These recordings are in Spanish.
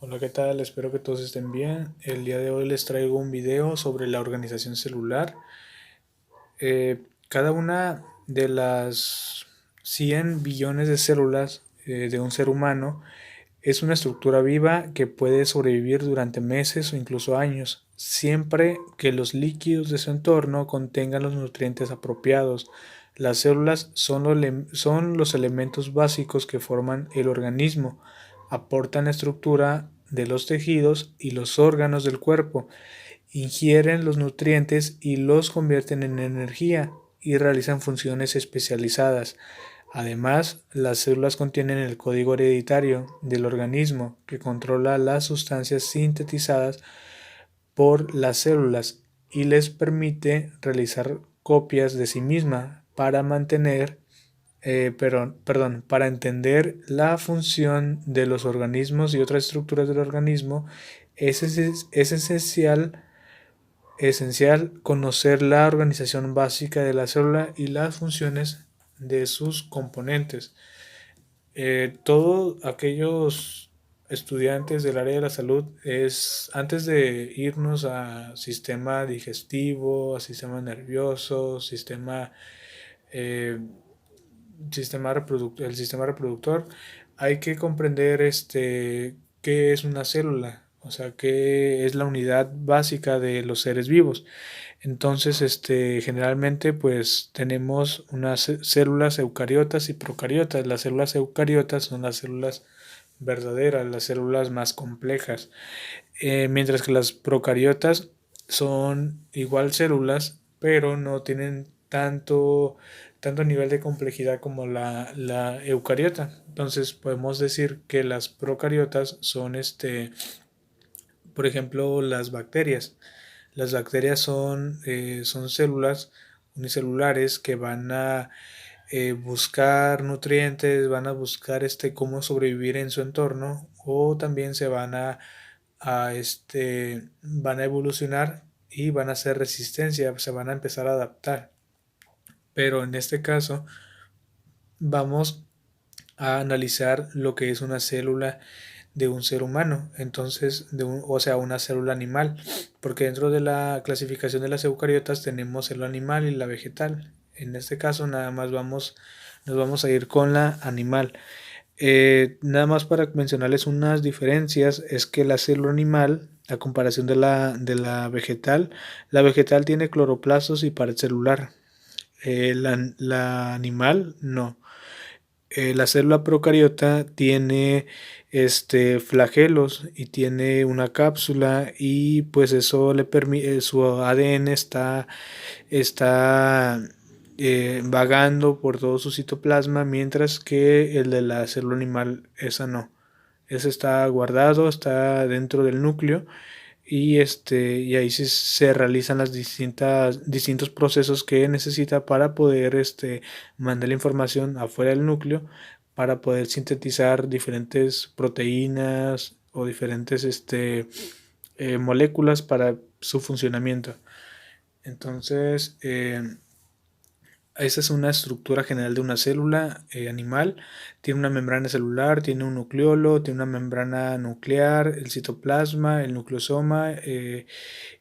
Hola, ¿qué tal? Espero que todos estén bien. El día de hoy les traigo un video sobre la organización celular. Cada una de las 100 billones de células de un ser humano es una estructura viva que puede sobrevivir durante meses o incluso años, siempre que los líquidos de su entorno contengan los nutrientes apropiados. Las células son los elementos básicos que forman el organismo, aportan estructura de los tejidos y los órganos del cuerpo, ingieren los nutrientes y los convierten en energía y realizan funciones especializadas. Además, las células contienen el código hereditario del organismo que controla las sustancias sintetizadas por las células y les permite realizar copias de sí misma para para entender la función de los organismos y otras estructuras del organismo. Es esencial conocer la organización básica de la célula y las funciones de sus componentes. Todos aquellos estudiantes del área de la salud es antes de irnos a sistema digestivo, a sistema nervioso, eh, el sistema reproductor, hay que comprender qué es una célula, o sea, qué es la unidad básica de los seres vivos. Entonces, generalmente, pues tenemos unas células eucariotas y procariotas. Las células eucariotas son las células verdaderas, las células más complejas, mientras que las procariotas son igual células, pero no tienen tanto nivel de complejidad como la eucariota. Entonces podemos decir que las procariotas son, por ejemplo, las bacterias. Las bacterias son células unicelulares que van a buscar nutrientes, van a buscar cómo sobrevivir en su entorno, o también van a evolucionar y van a hacer resistencia, se van a empezar a adaptar. Pero en este caso vamos a analizar lo que es una célula de un ser humano, entonces, o sea, una célula animal, porque dentro de la clasificación de las eucariotas tenemos célula animal y la vegetal. En este caso nos vamos a ir con la animal. Nada más para mencionarles unas diferencias, es que la célula animal, a comparación de la vegetal, la vegetal tiene cloroplastos y pared celular. La animal no. La célula procariota tiene flagelos y tiene una cápsula, y pues eso le permite, su ADN está vagando por todo su citoplasma, mientras que el de la célula animal, esa no. Ese está guardado, está dentro del núcleo, y ahí se realizan las distintos procesos que necesita para poder mandar la información afuera del núcleo, para poder sintetizar diferentes proteínas o diferentes moléculas para su funcionamiento. Entonces, esa es una estructura general de una célula animal. Tiene una membrana celular, tiene un nucleolo, tiene una membrana nuclear, el citoplasma, el nucleosoma,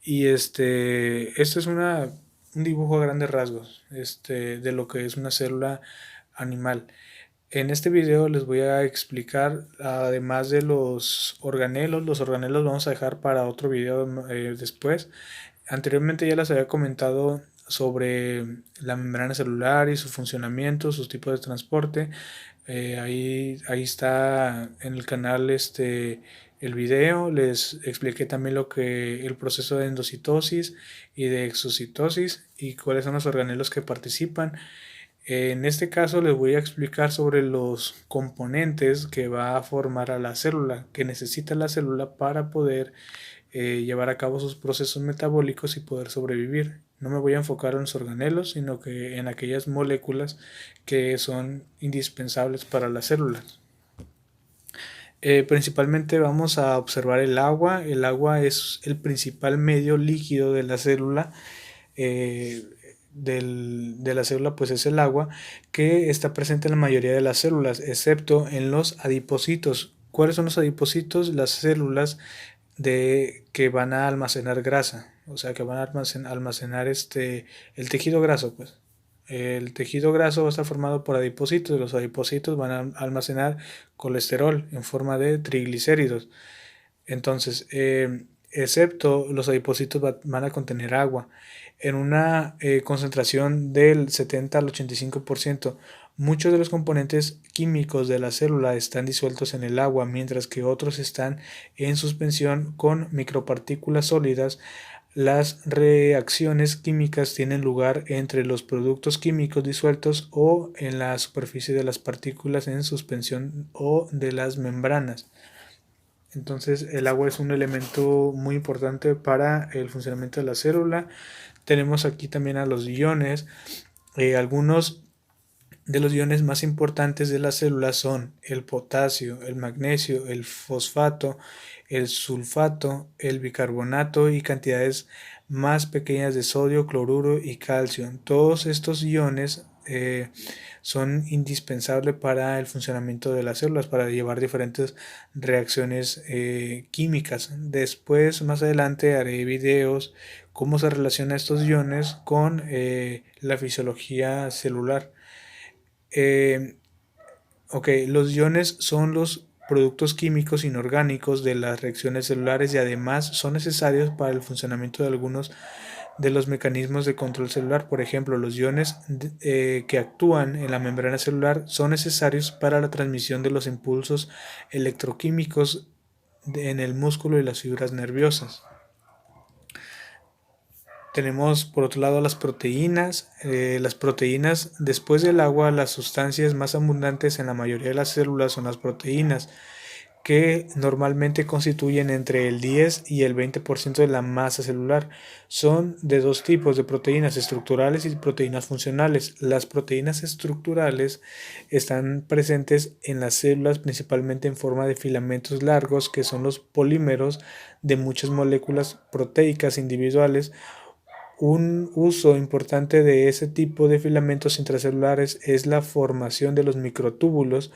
y esto es un dibujo a grandes rasgos de lo que es una célula animal. En este video les voy a explicar, además de los organelos vamos a dejar para otro video después. Anteriormente ya les había comentado sobre la membrana celular y su funcionamiento, sus tipos de transporte. Ahí está en el canal el video. Les expliqué también el proceso de endocitosis y de exocitosis y cuáles son los organelos que participan. En este caso les voy a explicar sobre los componentes que va a formar a la célula, que necesita la célula para poder llevar a cabo sus procesos metabólicos y poder sobrevivir. No me voy a enfocar en los organelos, sino que en aquellas moléculas que son indispensables para las células. Principalmente vamos a observar el agua. El agua es el principal medio líquido de la célula. eh, de la célula pues es el agua, que está presente en la mayoría de las células, excepto en los adipocitos. ¿Cuáles son los adipocitos? Las células que van a almacenar grasa, o sea, que van a almacenar el tejido graso, pues. El tejido graso va a estar formado por adipocitos, y los adipocitos van a almacenar colesterol en forma de triglicéridos. Entonces, excepto los adipocitos van a contener agua en una concentración del 70 al 85%. Muchos de los componentes químicos de la célula están disueltos en el agua, mientras que otros están en suspensión con micropartículas sólidas. Las reacciones químicas tienen lugar entre los productos químicos disueltos o en la superficie de las partículas en suspensión o de las membranas. Entonces el agua es un elemento muy importante para el funcionamiento de la célula. Tenemos aquí también a los iones. Algunos de los iones más importantes de las células son el potasio, el magnesio, el fosfato, el sulfato, el bicarbonato y cantidades más pequeñas de sodio, cloruro y calcio. Todos estos iones son indispensables para el funcionamiento de las células, para llevar diferentes reacciones químicas. Después, más adelante, haré videos cómo se relacionan estos iones con la fisiología celular. Ok, los iones son los productos químicos inorgánicos de las reacciones celulares y además son necesarios para el funcionamiento de algunos de los mecanismos de control celular. Por ejemplo, los iones que actúan en la membrana celular son necesarios para la transmisión de los impulsos electroquímicos en el músculo y las fibras nerviosas. Tenemos por otro lado las proteínas. Las proteínas, después del agua, las sustancias más abundantes en la mayoría de las células son las proteínas, que normalmente constituyen entre el 10 y el 20% de la masa celular. Son de dos tipos de proteínas, estructurales y proteínas funcionales. Las proteínas estructurales están presentes en las células principalmente en forma de filamentos largos, que son los polímeros de muchas moléculas proteicas individuales. Un uso importante de ese tipo de filamentos intracelulares es la formación de los microtúbulos.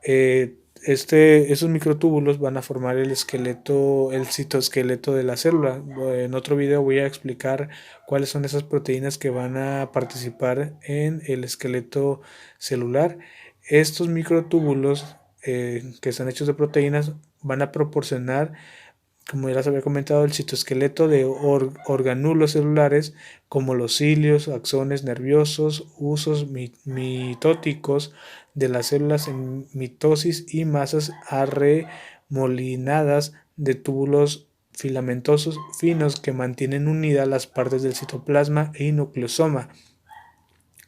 Esos microtúbulos van a formar el esqueleto, el citoesqueleto de la célula. En otro video voy a explicar cuáles son esas proteínas que van a participar en el esqueleto celular. Estos microtúbulos que están hechos de proteínas van a proporcionar, como ya les había comentado, el citoesqueleto de organulos celulares como los cilios, axones nerviosos, usos mitóticos de las células en mitosis y masas arremolinadas de túbulos filamentosos finos que mantienen unidas las partes del citoplasma y nucleosoma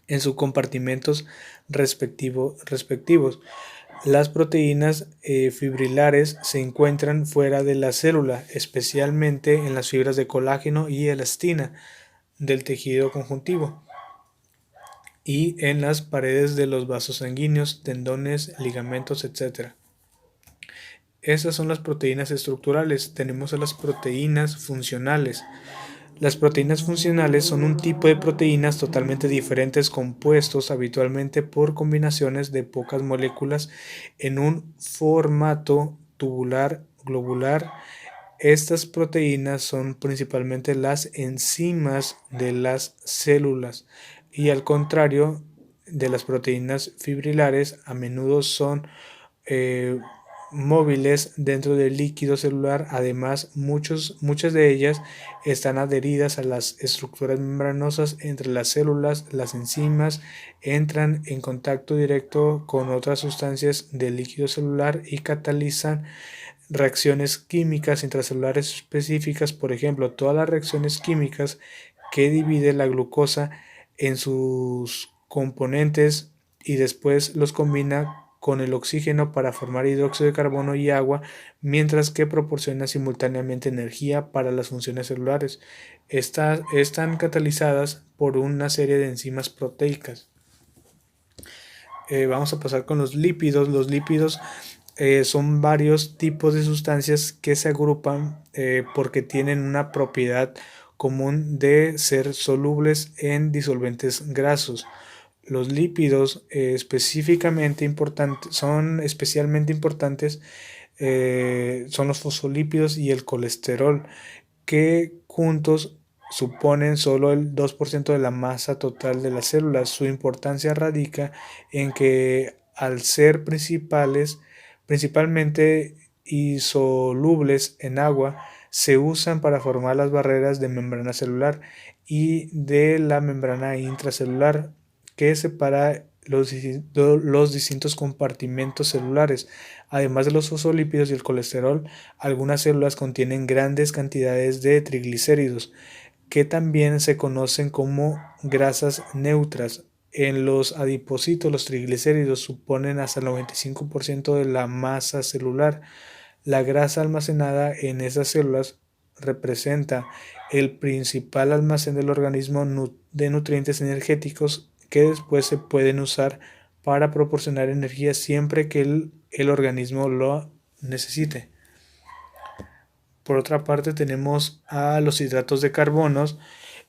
en sus compartimentos respectivos. Las proteínas fibrilares se encuentran fuera de la célula, especialmente en las fibras de colágeno y elastina del tejido conjuntivo y en las paredes de los vasos sanguíneos, tendones, ligamentos, etc. Esas son las proteínas estructurales. Tenemos a las proteínas funcionales. Las proteínas funcionales son un tipo de proteínas totalmente diferentes compuestos habitualmente por combinaciones de pocas moléculas en un formato tubular globular. Estas proteínas son principalmente las enzimas de las células y al contrario de las proteínas fibrilares, a menudo son móviles dentro del líquido celular. Además, muchas de ellas están adheridas a las estructuras membranosas entre las células. Las enzimas entran en contacto directo con otras sustancias del líquido celular y catalizan reacciones químicas intracelulares específicas. Por ejemplo, todas las reacciones químicas que divide la glucosa en sus componentes y después los combina con el oxígeno para formar hidróxido de carbono y agua, mientras que proporciona simultáneamente energía para las funciones celulares. Están catalizadas por una serie de enzimas proteicas. Vamos a pasar con los lípidos. Los lípidos son varios tipos de sustancias que se agrupan porque tienen una propiedad común de ser solubles en disolventes grasos. Los lípidos específicamente importantes, son especialmente importantes, son los fosfolípidos y el colesterol, que juntos suponen solo el 2% de la masa total de las células. Su importancia radica en que al ser principalmente insolubles en agua, se usan para formar las barreras de membrana celular y de la membrana intracelular que separa los distintos compartimentos celulares. Además de los fosfolípidos y el colesterol, algunas células contienen grandes cantidades de triglicéridos, que también se conocen como grasas neutras. En los adipocitos, los triglicéridos suponen hasta el 95% de la masa celular. La grasa almacenada en esas células representa el principal almacén del organismo de nutrientes energéticos que después se pueden usar para proporcionar energía siempre que el organismo lo necesite. Por otra parte tenemos a los hidratos de carbono.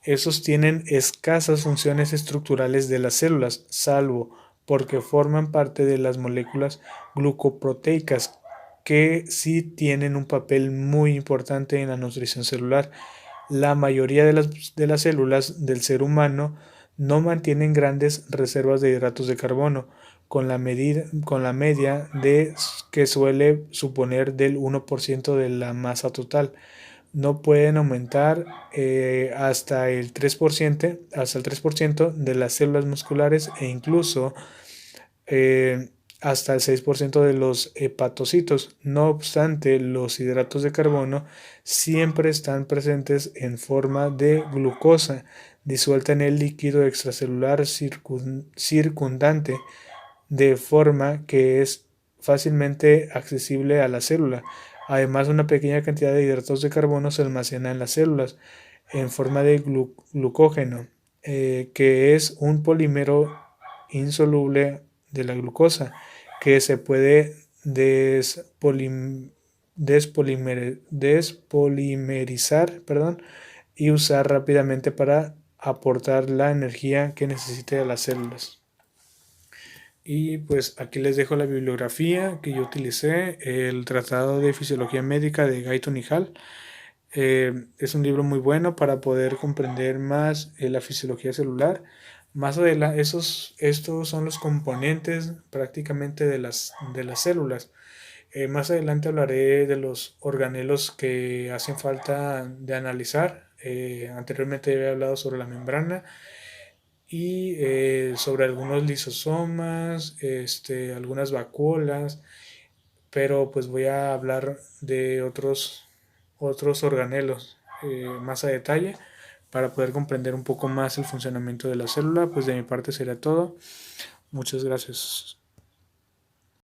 Esos tienen escasas funciones estructurales de las células, salvo porque forman parte de las moléculas glucoproteicas, que sí tienen un papel muy importante en la nutrición celular. La mayoría de las células del ser humano no mantienen grandes reservas de hidratos de carbono, con la media de que suele suponer del 1% de la masa total. No pueden aumentar hasta el 3% de las células musculares, e incluso hasta el 6% de los hepatocitos. No obstante, los hidratos de carbono siempre están presentes en forma de glucosa disuelta en el líquido extracelular circundante, de forma que es fácilmente accesible a la célula. Además, una pequeña cantidad de hidratos de carbono se almacena en las células en forma de glucógeno, que es un polímero insoluble de la glucosa, que se puede despolimerizar, y usar rápidamente para aportar la energía que necesite a las células. Y pues aquí les dejo la bibliografía que yo utilicé, el Tratado de Fisiología Médica de Guyton y Hall. Es un libro muy bueno para poder comprender más la fisiología celular. Más adelante, estos son los componentes prácticamente de las células. Más adelante hablaré de los organelos que hacen falta de analizar. Anteriormente había hablado sobre la membrana y sobre algunos lisosomas, algunas vacuolas, pero pues voy a hablar de otros organelos más a detalle para poder comprender un poco más el funcionamiento de la célula. Pues de mi parte sería todo. Muchas gracias.